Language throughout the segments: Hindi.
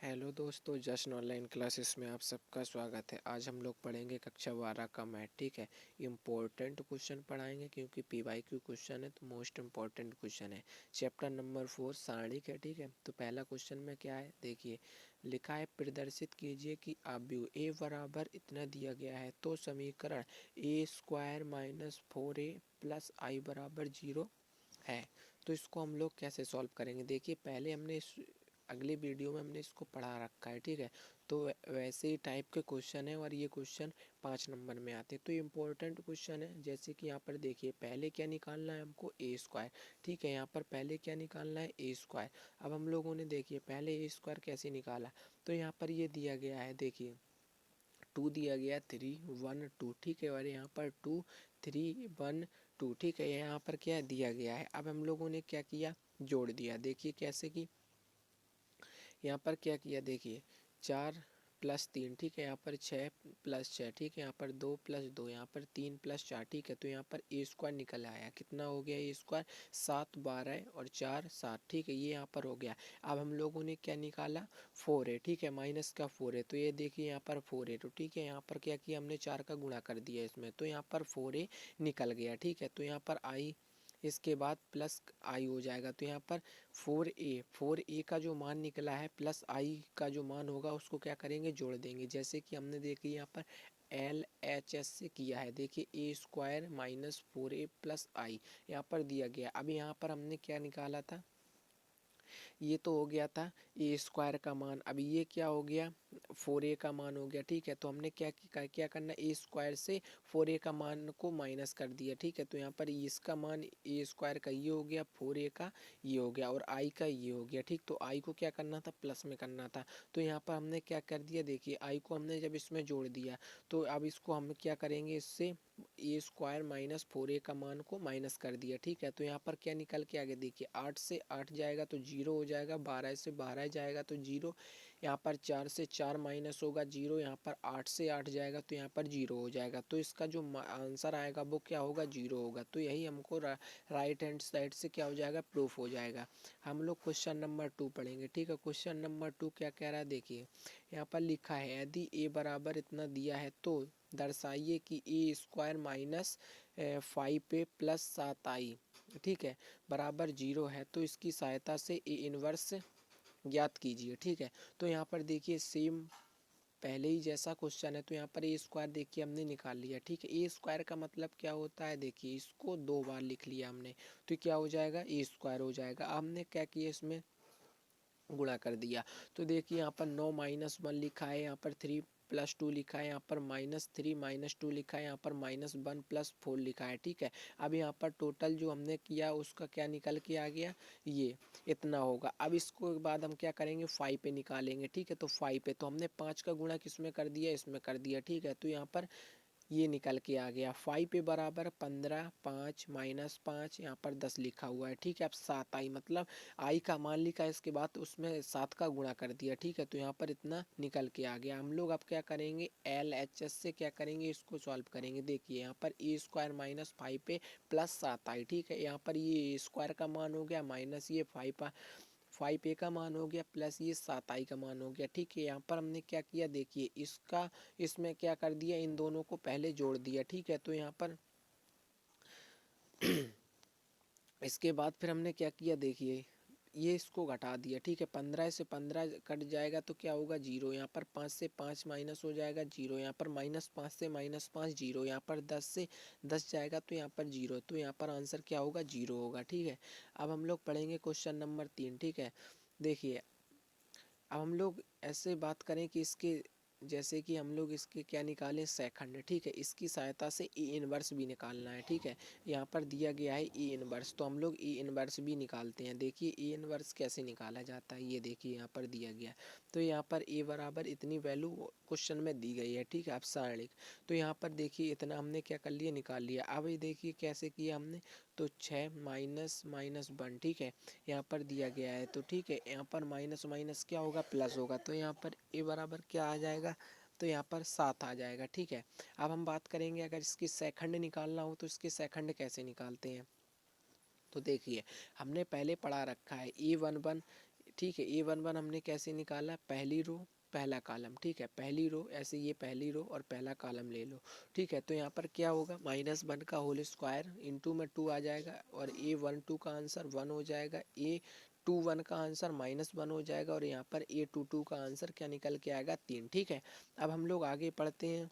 हेलो दोस्तों, जशन ऑनलाइन क्लासेस में आप सबका स्वागत है। आज हम लोग पढ़ेंगे कक्षा 12 का मैथ। ठीक है, इम्पोर्टेंट क्वेश्चन पढ़ाएंगे क्योंकि पीवाईक्यू क्वेश्चन है तो मोस्ट इम्पोर्टेंट क्वेश्चन है। चैप्टर नंबर 4 सारणिक है। ठीक है, तो पहला क्वेश्चन में क्या है देखिए, लिखा है प्रदर्शित कीजिए कि आव्यूह ए बराबर इतना दिया गया है तो समीकरण ए स्क्वायर माइनस 4a प्लस आई बराबर 0 है। तो इसको हम लोग कैसे सॉल्व करेंगे, देखिए पहले हमने इस अगली वीडियो में हमने इसको पढ़ा रखा है। ठीक है, तो वैसे ही टाइप के क्वेश्चन है और ये क्वेश्चन 5 नंबर में आते हैं तो इम्पोर्टेंट क्वेश्चन है। जैसे कि यहाँ पर देखिए पहले क्या निकालना है हमको ए स्क्वायर। ठीक है, यहाँ पर पहले क्या निकालना है ए स्क्वायर। अब हम लोगों ने देखिए पहले ए स्क्वायर कैसे निकाला, तो यहाँ पर ये दिया गया है, देखिए 2 दिया गया 3 1 2। ठीक है, और यहाँ पर 2 3 1 2। ठीक है, यहाँ पर क्या दिया गया है। अब हम लोगों ने क्या किया, जोड़ दिया। देखिए कैसे कि यहाँ पर क्या किया, देखिए 4 + 3। ठीक है, यहाँ पर 6 + 6। ठीक है, यहाँ पर 2 + 2, यहाँ पर 3 + 4। ठीक है, तो यहाँ पर ए स्क्वायर निकल आया। कितना हो गया ए स्क्वायर, 7 12 और 4 7। ठीक है, ये यहाँ पर हो गया। अब हम लोगों ने क्या निकाला, 4 है। ठीक है, माइनस का 4 है तो ये देखिए यहाँ पर 4 है। तो ठीक है, यहाँ पर क्या किया हमने, 4 का गुणा कर दिया इसमें, तो यहाँ पर 4a निकल गया। ठीक है, तो यहाँ पर आई, इसके बाद प्लस आई हो जाएगा। तो यहाँ पर 4a का जो मान निकला है प्लस आई का जो मान होगा उसको क्या करेंगे, जोड़ देंगे। जैसे कि हमने देखिए यहाँ पर LHS से किया है। देखिए ए स्क्वायर माइनस 4a प्लस आई यहाँ पर दिया गया। अब यहाँ पर हमने क्या निकाला था, ये तो हो गया था ए स्क्वायर का मान। अब ये क्या हो गया, 4a का मान हो गया। ठीक है, तो हमने क्या करना, ए स्क्वायर से 4a का मान को माइनस कर दिया। ठीक है, तो यहाँ पर इसका मान ए स्क्वायर का ये हो गया, 4a का ये हो गया और आई का ये हो गया। ठीक, तो आई को क्या करना था, प्लस में करना था। तो यहाँ पर हमने क्या कर दिया, देखिए आई को हमने जब इसमें जोड़ दिया तो अब इसको हम क्या करेंगे, इससे ए स्क्वायर माइनस 4a का मान को माइनस कर दिया। ठीक है, तो यहाँ पर क्या निकल के आ गया, देखिए 8 से 8 जाएगा तो 0 हो जाएगा, 12 से 12 जाएगा तो 0, यहाँ पर 4 से 4 माइनस होगा 0, यहाँ पर 8 से 8 जाएगा तो यहाँ पर 0 हो जाएगा। तो इसका जो आंसर आएगा वो क्या होगा, 0 होगा। तो यही हमको राइट हैंड साइड से क्या हो जाएगा, प्रूफ हो जाएगा। हम लोग क्वेश्चन नंबर 2 पढ़ेंगे। ठीक है, क्वेश्चन नंबर 2 क्या कह रहा है, देखिए यहाँ पर लिखा है यदि ए बराबर इतना दिया है तो दर्शाइए कि ए square minus 5a plus 7i, ठीक है, बराबर 0 है तो इसकी सहायता से ए इनवर्स ज्ञात कीजिए। ठीक है, तो यहाँ पर देखिए सेम पहले ही जैसा क्वेश्चन है। तो यहाँ पर ए स्क्वायर देखिए हमने निकाल लिया। ठीक है, ए स्क्वायर का मतलब क्या होता है, देखिए इसको 2 बार लिख लिया हमने तो क्या हो जाएगा, ए स्क्वायर हो जाएगा। अब हमने क्या किया, इसमें गुणा कर दिया। तो देखिए यहाँ पर 9 - 1 लिखा है, यहाँ पर 3 + 2 लिखा है, यहाँ पर -3 - 2 लिखा है, यहाँ पर -1 + 4 लिखा है। ठीक है, अब यहाँ पर टोटल जो हमने किया उसका क्या निकल के आ गया, ये इतना होगा। अब इसको बाद हम क्या करेंगे, 5 पे निकालेंगे। ठीक है, तो 5 पे तो हमने 5 का गुणा किस में कर दिया, इसमें कर दिया। ठीक है, तो यहाँ पर ये निकल के आ गया 5 पे बराबर 15, 5 - 5, यहाँ पर 10 लिखा हुआ है। ठीक है, अब 7 आई, मतलब आई का मान लिखा है, इसके बाद उसमें 7 का गुणा कर दिया। ठीक है, तो यहाँ पर इतना निकल के आ गया। हम लोग अब क्या करेंगे, LHS से क्या करेंगे, इसको सॉल्व करेंगे। देखिए यहाँ पर ए स्क्वायर माइनस 5 पे प्लस 7 आई। ठीक है, यहाँ पर ये ए स्क्वायर का मान हो गया माइनस ये 5a का मान हो गया प्लस ये 7i का मान हो गया। ठीक है, यहाँ पर हमने क्या किया, देखिए इसका इसमें क्या कर दिया, इन दोनों को पहले जोड़ दिया। ठीक है, तो यहाँ पर इसके बाद फिर हमने क्या किया, देखिए ये इसको घटा दिया। ठीक है, 15 से 15 कट जाएगा तो क्या होगा, 0। यहाँ पर 5 से 5 माइनस हो जाएगा 0, यहाँ पर -5 से -5 0, यहाँ पर 10 से 10 जाएगा तो यहाँ पर 0, तो यहाँ पर आंसर क्या होगा, 0 होगा। ठीक है, अब हम लोग पढ़ेंगे क्वेश्चन नंबर 3। ठीक है, देखिए अब हम लोग ऐसे बात करें कि इसके जैसे कि हम लोग इसके क्या निकालें, सेकंड। ठीक है, इसकी सहायता से ए इनवर्स भी निकालना है। ठीक है, यहाँ पर दिया गया है ए इनवर्स, तो हम लोग ए इनवर्स भी निकालते हैं। देखिए ए इनवर्स कैसे निकाला जाता है, ये देखिए यहाँ पर दिया गया है। तो यहाँ पर ए बराबर इतनी वैल्यू क्वेश्चन में दी गई है। ठीक है, आप सारणिक, तो यहाँ पर देखिए इतना हमने क्या कर लिया, निकाल लिया। अब ये देखिए कैसे किया हमने, तो 6 -1। ठीक है, यहाँ पर दिया गया है तो ठीक है, यहाँ पर माइनस माइनस क्या होगा, प्लस होगा, तो यहाँ पर ए बराबर क्या आ जाएगा, तो यहाँ पर 7 आ जाएगा। ठीक है, अब हम बात करेंगे अगर इसकी सेकंड निकालना हो तो इसके सेकंड कैसे निकालते हैं। तो देखिए हमने पहले पढ़ा रखा है E11 ठीक है। A11 हमने कैसे निकाला, पहली रो पहला कॉलम, ठीक है, पहली रो ऐसे, ये पहली रो और पहला कॉलम ले लो, ठीक है। तो यहाँ पर क्या होगा, -1 का होल स्क्वायर इंटू में 2 आ जाएगा और A12 का आंसर 1 हो जाएगा, A21 का आंसर -1 हो जाएगा और यहाँ पर A22 का आंसर क्या निकल के आएगा, 3, ठीक है। अब हम लोग आगे पढ़ते हैं।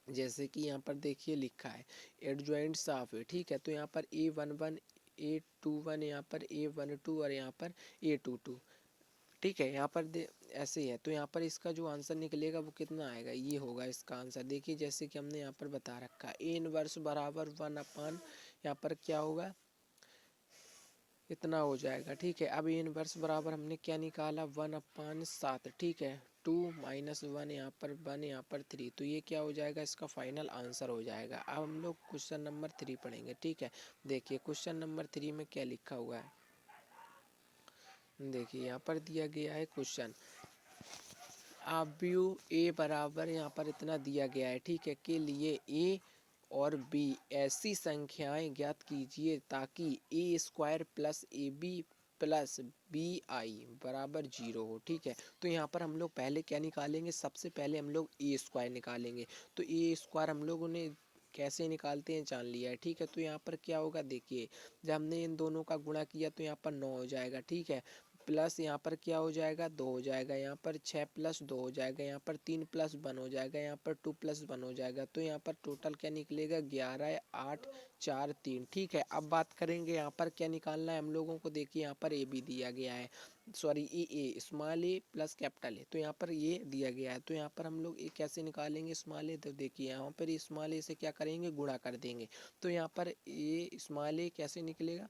जैसे कि यहाँ पर देखिए लिखा है एडजॉइंट साफ है, ठीक है। तो यहाँ पर A11 A21, यहाँ पर A12 और यहाँ पर A22, ठीक है। यहाँ पर ऐसे ही है। तो यहाँ पर इसका जो आंसर निकलेगा वो कितना आएगा, ये होगा इसका आंसर। देखिए जैसे कि हमने यहाँ पर बता रखा है A इनवर्स बराबर 1/, यहाँ पर क्या होगा, इतना हो जाएगा, ठीक है। अब A इनवर्स बराबर हमने क्या निकाला, 1/7, ठीक है। 2 - 1 यहाँ पर 1, यहाँ पर 3, तो ये क्या हो जाएगा, इसका फाइनल आंसर हो जाएगा। अब हम लोग क्वेश्चन नंबर 3 पढ़ेंगे, ठीक है। देखिए क्वेश्चन नंबर 3 में क्या लिखा हुआ है, देखिए यहाँ पर दिया गया है क्वेश्चन, अवयव ए बराबर यहाँ पर इतना दिया गया है, ठीक है, के लिए ए और बी ऐसी संख्याएं ज्ञात कीजिए ताकि A² plus AB plus BI बराबर 0 हो, ठीक है। तो यहाँ पर हम लोग पहले क्या निकालेंगे, सबसे पहले हम लोग A² निकालेंगे। तो A² हम लोगों ने कैसे निकालते हैं जान लिया है, ठीक है। तो यहाँ पर क्या होगा, देखिए जब हमने इन दोनों का गुणा किया तो यहाँ पर 9 हो जाएगा, ठीक है। प्लस यहाँ पर क्या हो जाएगा, 2 हो जाएगा, यहाँ पर 6 + 2 हो जाएगा, यहाँ पर 3 + 1 हो जाएगा, यहाँ पर 2 + 1 हो जाएगा। तो यहाँ पर टोटल क्या निकलेगा, 11, 8, 4, 3, ठीक है। अब बात करेंगे यहाँ पर क्या निकालना है हम लोगों को। देखिए यहाँ पर ए भी दिया गया है, sorry A small A plus capital A, तो यहाँ पर ये दिया गया है। तो यहाँ पर हम लोग ए कैसे निकालेंगे, स्मॉल ए, तो देखिए यहाँ पर स्मॉल ए से क्या करेंगे, गुणा कर देंगे। तो यहाँ पर ए स्मॉल ए कैसे निकलेगा,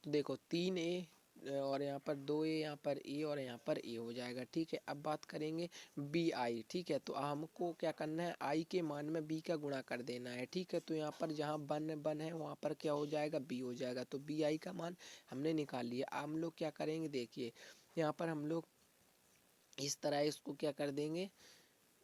तो देखो 3A और यहाँ पर 2A, यहाँ पर ए और यहाँ पर ए हो जाएगा, ठीक है। अब बात करेंगे BI, ठीक है। तो हमको क्या करना है, आई के मान में बी का गुणा कर देना है, ठीक है। तो यहाँ पर जहाँ 1 है वहाँ पर क्या हो जाएगा, बी हो जाएगा। तो BI का मान हमने निकाल लिया। अब हम लोग क्या करेंगे, देखिए यहाँ पर हम लोग इस तरह इसको क्या कर देंगे,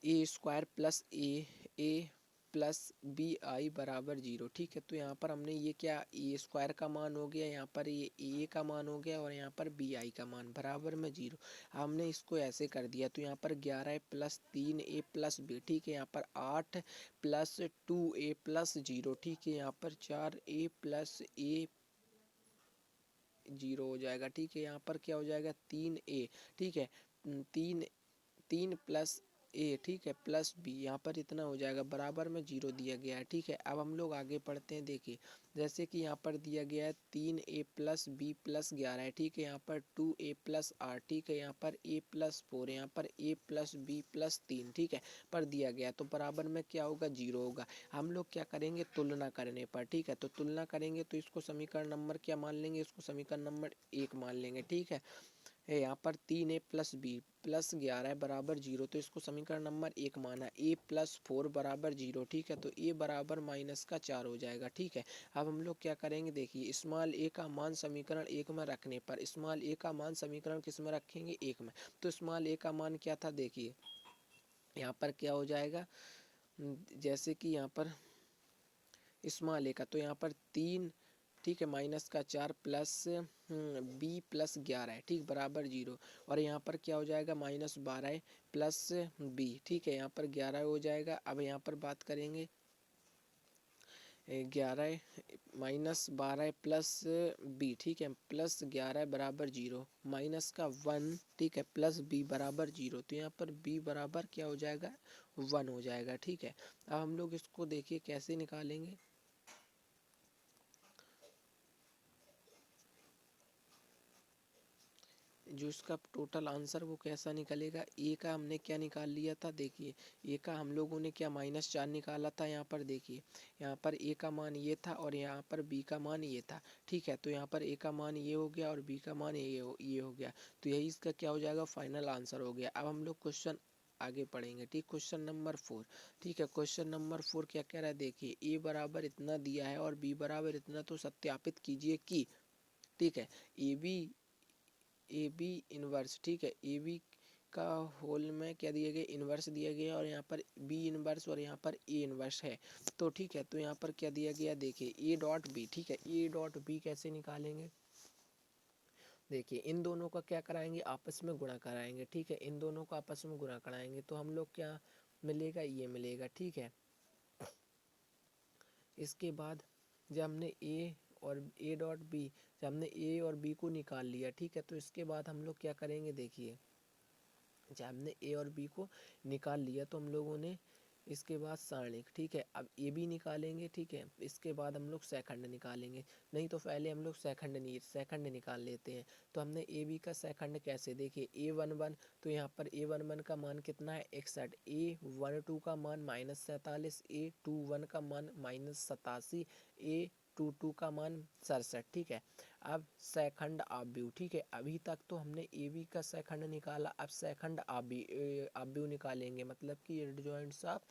A² प्लस ए प्लस BI बराबर 0, ठीक है। तो यहाँ पर हमने ये क्या, A² का मान हो गया, यहाँ पर ये A का मान हो गया और यहाँ पर BI का मान बराबर में 0। हमने इसको ऐसे कर दिया। तो यहाँ पर 11 + 3A प्लस B, ठीक है। यहाँ पर 8 + 2A प्लस 0, ठीक है। यहाँ पर 4A प्लस A 0 हो जाएगा, ठीक है। यहाँ पर क्या हो जाएगा, 3A, ठीक है। 3 + A, ठीक है, प्लस B, यहाँ पर इतना हो जाएगा, बराबर में 0 दिया गया है, ठीक है। अब हम लोग आगे पढ़ते हैं। देखिए जैसे कि यहाँ पर दिया गया है 3A + B + 11 है, ठीक है। यहाँ पर 2A + 8, ठीक है। यहाँ पर A + 4, यहाँ पर A + B + 3, ठीक है, पर दिया गया। तो बराबर में क्या होगा, 0 होगा। हम लोग क्या करेंगे, तुलना करने पर, ठीक है। तो तुलना करेंगे तो इसको समीकरण नंबर क्या मान लेंगे, इसको समीकरण नंबर 1 मान लेंगे, ठीक है। यहाँ पर 3A + B + 11 बराबर 0, तो इसको समीकरण नंबर 1 माना। A + 4 बराबर 0, ठीक है। तो A बराबर -4 हो जाएगा, ठीक है। अब हम लोग क्या करेंगे, देखिए स्मॉल a का मान समीकरण 1 में रखने पर, स्मॉल a का मान समीकरण किस में रखेंगे, 1 में। तो स्मॉल a का मान क्या था, देखिए यहाँ पर क्या हो जाएगा, जैसे कि यहाँ पर स्मॉल a का, तो यहाँ पर 3, ठीक है, -4 प्लस B + 11 है, ठीक, बराबर 0। और यहाँ पर क्या हो जाएगा, -12 प्लस B, ठीक है। यहाँ पर 11 हो जाएगा। अब यहाँ पर बात करेंगे 11 -12 प्लस B, ठीक है, +11 बराबर 0, माइनस का 1, ठीक है, प्लस B बराबर 0। तो यहाँ पर B बराबर क्या हो जाएगा, 1 हो जाएगा, ठीक है। अब हम लोग इसको देखिए कैसे निकालेंगे, जो इसका टोटल आंसर वो कैसा निकलेगा। ए का हमने क्या निकाल लिया था, देखिए ए का हम लोगों ने क्या -4 निकाला था। यहाँ पर देखिए यहाँ पर ए का मान ये था और यहाँ पर बी का मान ये था, ठीक है। तो यहाँ पर ए का मान ये हो गया और बी का मान ये हो गया। तो यही इसका क्या हो जाएगा, फाइनल आंसर हो गया। अब हम लोग क्वेश्चन आगे पढ़ेंगे, ठीक। क्वेश्चन नंबर 4, ठीक है। क्वेश्चन नंबर 4 क्या कह रहा है, देखिए ए बराबर इतना दिया है और बी बराबर इतना, तो सत्यापित कीजिए कि, ठीक है, ए बी इनवर्स, ठीक है, ए बी का होल में क्या दिया गया, इनवर्स दिया गया और यहाँ पर बी इनवर्स और यहाँ पर ए इनवर्स है। तो ठीक है, तो यहाँ पर क्या दिया गया, देखिए A.B, ठीक है। A.B कैसे निकालेंगे, देखिए इन दोनों का क्या कराएंगे, आपस में गुणा कराएंगे। ठीक है, इन दोनों का आपस में गुणा कराएंगे तो हम लोग क्या मिलेगा, ये मिलेगा। ठीक है, इसके बाद जब हमने ए और ए डॉट बी, जब हमने ए और बी को निकाल लिया, ठीक है, तो इसके बाद हम लोग क्या करेंगे, देखिए जब हमने ए और बी को निकाल लिया तो हम लोगों ने इसके बाद सारणिक, ठीक है, अब ए बी निकालेंगे। ठीक है, इसके बाद हम लोग सेकंड निकालेंगे। नहीं तो पहले हम लोग सेकंड निकाल लेते हैं। तो हमने ए बी का सेकंड कैसे, देखिए ए वन वन, तो यहाँ पर ए वन वन का मान कितना है 61, ए वन टू का मान -47, ए टू वन का मान -87, ए टू टू का मान 67। ठीक है, अब सेकंड आव्यूह, ठीक है, अभी तक तो हमने ए बी का सेकंड निकाला, अब सेकंड आव्यूह निकालेंगे, मतलब कि एडजॉइंट्स ऑफ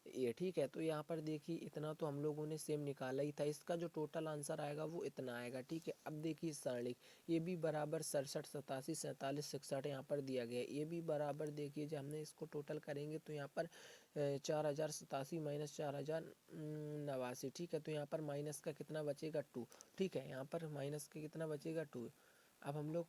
ए। ठीक है, तो यहाँ पर देखिए इतना तो हम लोगों ने सेम निकाला ही था, इसका जो टोटल आंसर आएगा वो इतना आएगा। ठीक है, अब देखिए सारणिक ये भी बराबर 67, 87, 47, 61 यहाँ पर दिया गया है। ये भी बराबर देखिए जब हमने इसको टोटल करेंगे तो यहाँ पर 4087 माइनस 4089। ठीक है, तो यहाँ पर माइनस का कितना बचेगा 2। ठीक है, यहाँ पर माइनस का कितना बचेगा 2। अब हम लोग